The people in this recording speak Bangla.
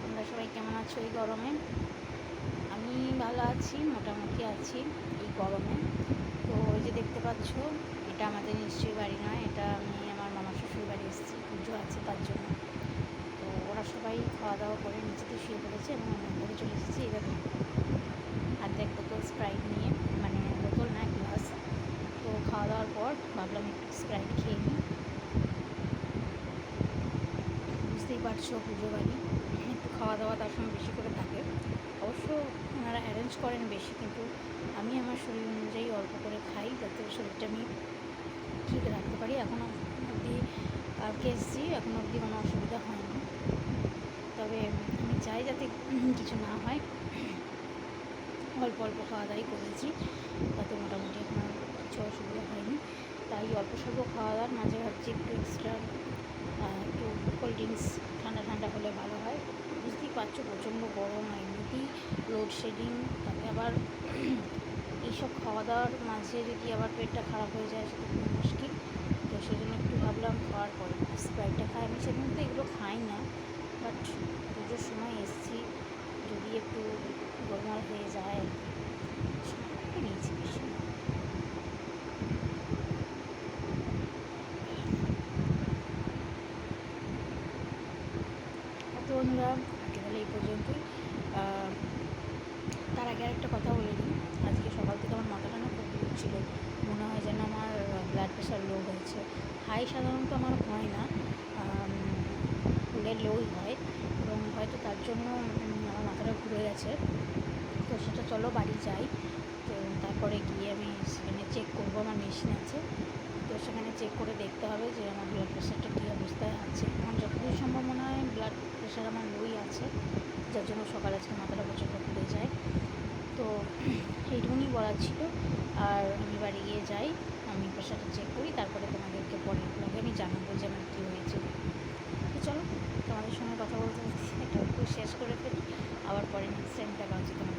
তোমরা সবাই কেমন আছো এই গরমে? আমি ভালো আছি, মোটামুটি আছি এই গরমে। তো ওই যে দেখতে পাচ্ছ, এটা আমাদের নিশ্চয়ই বাড়ি নয়, এটা আমি আমার মামার শ্বশুর বাড়ি এসেছি, পুজো আছে তার জন্য। তো ওরা সবাই খাওয়া দাওয়া করে নিচেতে শুয়ে পড়েছে এবং আমি উপরে চলে এসেছি। এবার হাতে এক বোতল স্প্রাইট নিয়ে, মানে বোতল না, গ্লাস। তো খাওয়া দাওয়ার পর ভাবলাম একটু স্প্রাইট খেয়ে নিই। বুঝতেই পারছো, পুজো বাড়ি, একটু খাওয়া দাওয়া তার সঙ্গে বেশি করে থাকে। অবশ্য ওনারা অ্যারেঞ্জ করেন বেশি, কিন্তু আমি আমার শরীর অনুযায়ী অল্প করে খাই, যাতে শরীরটা আমি ঠিক রাখতে পারি। এখনও অবধি কালকে এসেছি, এখনও অবধি কোনো অসুবিধা হয়নি। তবে আমি চাই যাতে কিছু না হয়। অল্প অল্প খাওয়া দাওয়াই করেছি, তাতে মোটামুটি এখনও কিছু অসুবিধা হয়নি। তাই অল্প স্বল্প খাওয়া দাওয়ার মাঝে ভাবছি একটু এক্সট্রা একটু কোল্ড ড্রিঙ্কস ঠান্ডা ঠান্ডা হলে ভালো হয়। বুঝতেই পারছো, প্রচণ্ড গরম, আর এমনিতেই লোডশেডিং, তাতে আবার এইসব খাওয়া দাওয়ার মাঝে যদি আবার পেটটা খারাপ হয়ে যায়, সেটা খুব মুশকিল। তো সেজন্য একটু ভাবলাম খাওয়ার পরে স্প্রাইটটা খাই। আমি সেদিন তো এগুলো খাই না, বাট পুজোর সময় এসেছি, যদি একটু গোলমাল হয়ে যায় আর নিয়েছি বেশি। তো বন্ধুরা, আজকে তাহলে এই পর্যন্তই। তার আগে আরেকটা কথা বলে নিই। আজকে সকাল থেকে আমার মাথাটা না খুব ঘুরছিল, মনে হয় যেন আমার ব্লাড প্রেশার লো হয়েছে। হাই সাধারণত আমার হয় না, ফুলের লোই হয়, এবং হয়তো তার জন্য আমার মাথাটা ঘুরে গেছে। তো সেটা চলো বাড়ি যাই, তো তারপরে গিয়ে আমি সেখানে চেক করবো, আমার মেশিন আছে, তো সেখানে চেক করে দেখতে হবে যে আমার ব্লাড প্রেশারটা কী অবস্থায় আছে। আমার যতদূর সম্ভব মনে হয় ব্লাড প্রেশার আমার লোই আছে, যার জন্য সকালে আজকে মাথাটা প্রচণ্ড ঘুরে যায়। তো এইটুকুনি বলার ছিল। আর আমি বাড়ি গিয়ে যাই, আমি প্রেশারটা চেক করি, তারপরে তোমাদেরকে পরের ব্লগে আমি জানাবো যে আমার কী হয়েছে। তো চলো, তোমাদের সঙ্গে কথা বলতে বলতে এটা একটু শেষ করে ফেলি, আবার পরে নেক্সট টাইম দেখা হচ্ছে তোমাদের।